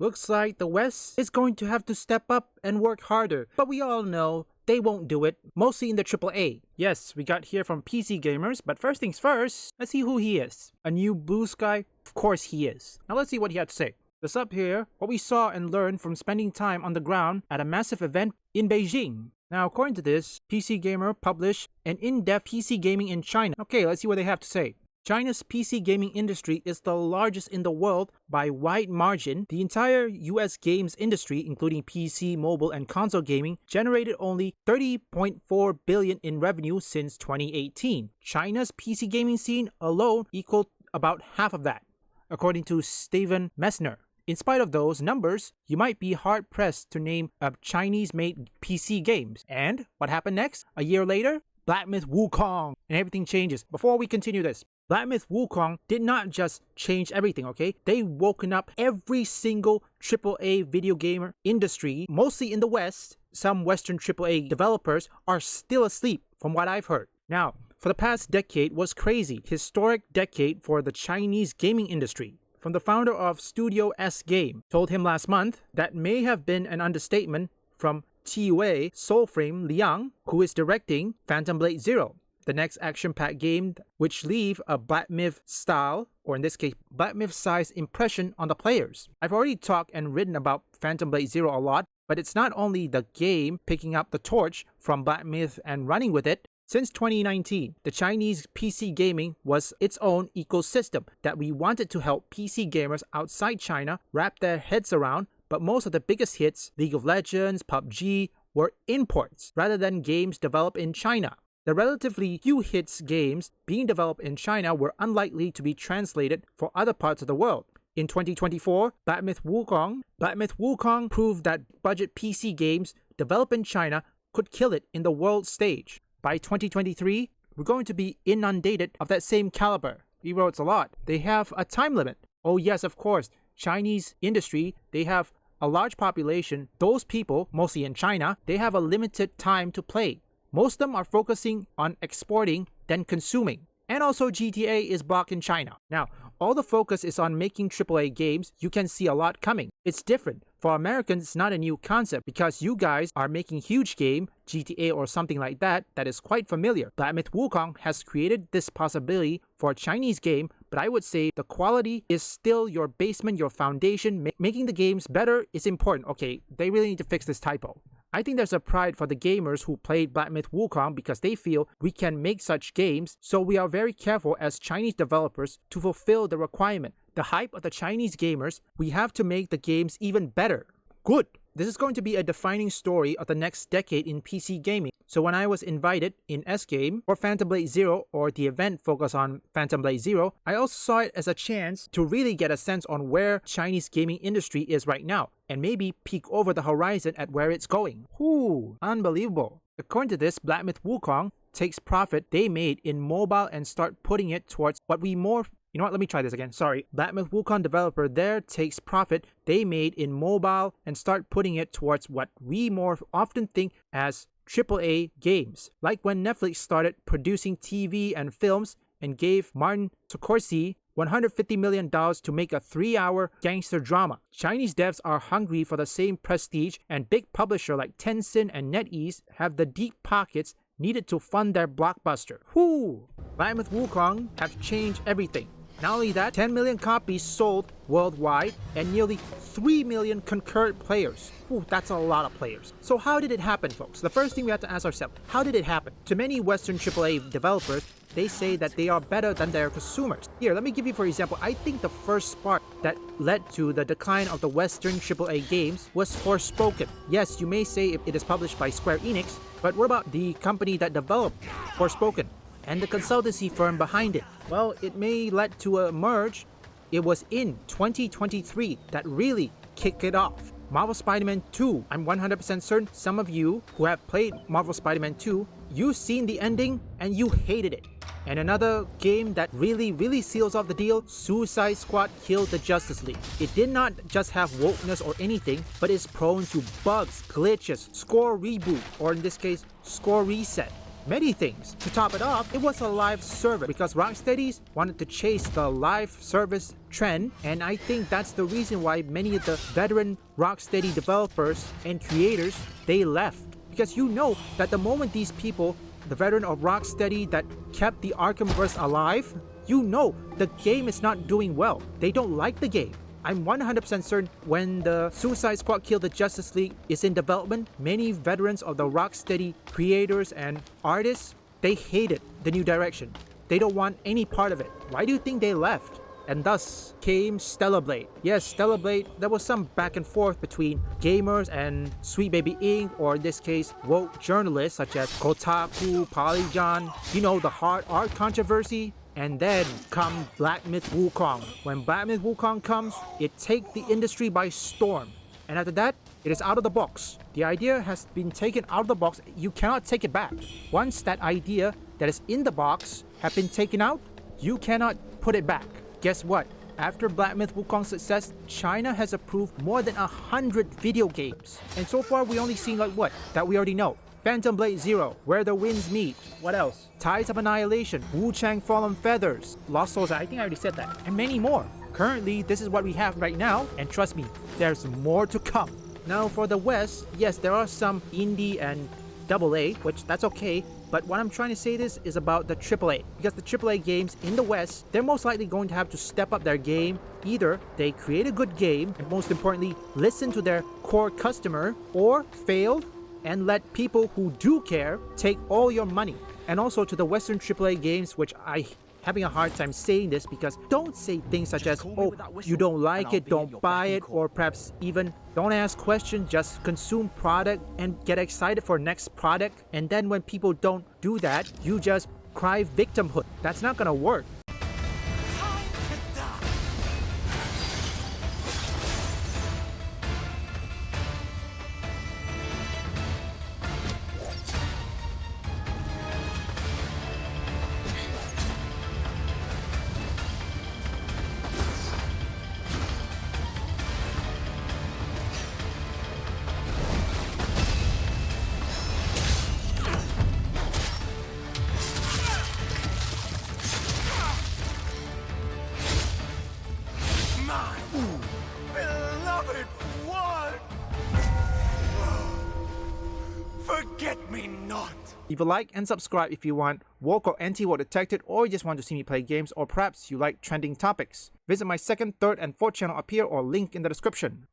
Looks like the West is going to have to step up and work harder, but we all know they won't do it, mostly in the AAA. Yes, we got here from PC Gamers, but first things first, let's see who he is. A new blue sky? Of course he is. Now let's see what he had to say. This up here, what we saw and learned from spending time on the ground at a massive event in Beijing. Now according to this, PC Gamer published an in-depth PC gaming in China. Okay, let's see what they have to say. China's PC gaming industry is the largest in the world by wide margin. The entire US games industry, including PC, mobile, and console gaming, generated only $30.4 billion in revenue since 2018. China's PC gaming scene alone equaled about half of that, according to Steven Messner. In spite of those numbers, you might be hard-pressed to name a Chinese-made PC games. And what happened next? A year later, Myth Wukong, and everything changes. Before we continue this, Myth Wukong did not just change everything, okay? They woken up every single AAA video gamer industry, mostly in the West. Some Western AAA developers are still asleep, from what I've heard. Now, for the past decade was crazy, historic decade for the Chinese gaming industry. From the founder of Studio S Game, told him last month that may have been an understatement from Chiwei Soulframe Liang, who is directing Phantom Blade Zero, the next action-packed game which leave a Black Myth style, or in this case, Black Myth size impression on the players. I've already talked and written about Phantom Blade Zero a lot, but it's not only the game picking up the torch from Black Myth and running with it. Since 2019, the Chinese PC gaming was its own ecosystem that we wanted to help PC gamers outside China wrap their heads around, but most of the biggest hits, League of Legends, PUBG, were imports rather than games developed in China. The relatively few hits games being developed in China were unlikely to be translated for other parts of the world. In 2024, Myth Wukong proved that budget PC games developed in China could kill it in the world stage. By 2023, we're going to be inundated of that same caliber. Even though it's a lot, they have a time limit. Oh yes, of course, Chinese industry, they have a large population. Those people, mostly in China, they have a limited time to play. Most of them are focusing on exporting than consuming. And also GTA is blocked in China. Now, all the focus is on making AAA games. You can see a lot coming. It's different. For Americans, it's not a new concept because you guys are making huge game, GTA or something like that, that is quite familiar. Myth Wukong has created this possibility for a Chinese game, but I would say the quality is still your basement, your foundation. Making the games better is important. Okay, they really need to fix this typo. I think there's a pride for the gamers who played Myth Wukong because they feel we can make such games, so we are very careful as Chinese developers to fulfill the requirement. The hype of the Chinese gamers, we have to make the games even better. Good! This is going to be a defining story of the next decade in PC gaming. So when I was invited in S-Game or Phantom Blade Zero, or the event focused on Phantom Blade Zero, I also saw it as a chance to really get a sense on where Chinese gaming industry is right now, and maybe peek over the horizon at where it's going. Whoo, unbelievable. According to this, Myth Wukong takes profit they made in mobile and start putting it towards what we more... You know what, let me try this again, sorry. Myth Wukong developer there takes profit they made in mobile and start putting it towards what we more often think as AAA games. Like when Netflix started producing TV and films and gave Martin Scorsese $150 million to make a 3-hour gangster drama. Chinese devs are hungry for the same prestige, and big publisher like Tencent and NetEase have the deep pockets needed to fund their blockbuster. Whoo! Myth Wukong have changed everything. Not only that, 10 million copies sold worldwide and nearly 3 million concurrent players. Ooh, that's a lot of players. So how did it happen, folks? The first thing we have to ask ourselves, how did it happen? To many Western AAA developers, they say that they are better than their consumers. Here, let me give you for example, I think the first spark that led to the decline of the Western AAA games was Forspoken. Yes, you may say it is published by Square Enix, but what about the company that developed Forspoken and the consultancy firm behind it? Well, it may lead to a merge. It was in 2023 that really kicked it off. Marvel Spider-Man 2, I'm 100% certain some of you who have played Marvel Spider-Man 2, you've seen the ending and you hated it. And another game that really seals off the deal, Suicide Squad Killed the Justice League. It did not just have wokeness or anything, but is prone to bugs, glitches, score reboot, or in this case, score reset. many things. To top it off, it was a live service because Rocksteady wanted to chase the live service trend, and I think that's the reason why many of the veteran Rocksteady developers and creators, they left. Because you know that the moment these people, the veteran of Rocksteady that kept the Arkhamverse alive, you know the game is not doing well. They don't like the game. I'm 100% certain when the Suicide Squad Kill the Justice League is in development, many veterans of the Rocksteady creators and artists, they hated the new direction. They don't want any part of it. Why do you think they left? And thus came Stellar Blade. Yes, Stellar Blade, there was some back and forth between gamers and Sweet Baby Inc., or in this case, woke journalists such as Kotaku, Polygon, you know, the hard art controversy. And then come Black Myth Wukong. When Black Myth Wukong comes, it takes the industry by storm. And after that, it is out of the box. The idea has been taken out of the box. You cannot take it back. Once that idea that is in the box have been taken out, you cannot put it back. Guess what? After Black Myth Wukong's success, China has approved more than 100 video games. And so far, we only seen like what? That we already know. Phantom Blade Zero, Where the Winds Meet. What else? Tides of Annihilation, Wu-Chang Fallen Feathers, Lost Souls, I think I already said that, and many more. Currently, this is what we have right now, and trust me, there's more to come. Now for the West, yes, there are some indie and AA, which that's okay, but what I'm trying to say this is about the AAA, because the AAA games in the West, they're most likely going to have to step up their game. Either they create a good game, and most importantly, listen to their core customer, or fail and let people who do care take all your money. And also to the Western AAA games, which I having a hard time saying this, because don't say things such as, oh, you don't like it, don't buy it, or perhaps even don't ask questions, just consume product and get excited for next product. And then when people don't do that, you just cry victimhood. That's not gonna work. Beloved one! Forget me not! Leave a like and subscribe if you want woke or anti-woke detected, or you just want to see me play games, or perhaps you like trending topics. Visit my second, third, and fourth channel up here or link in the description.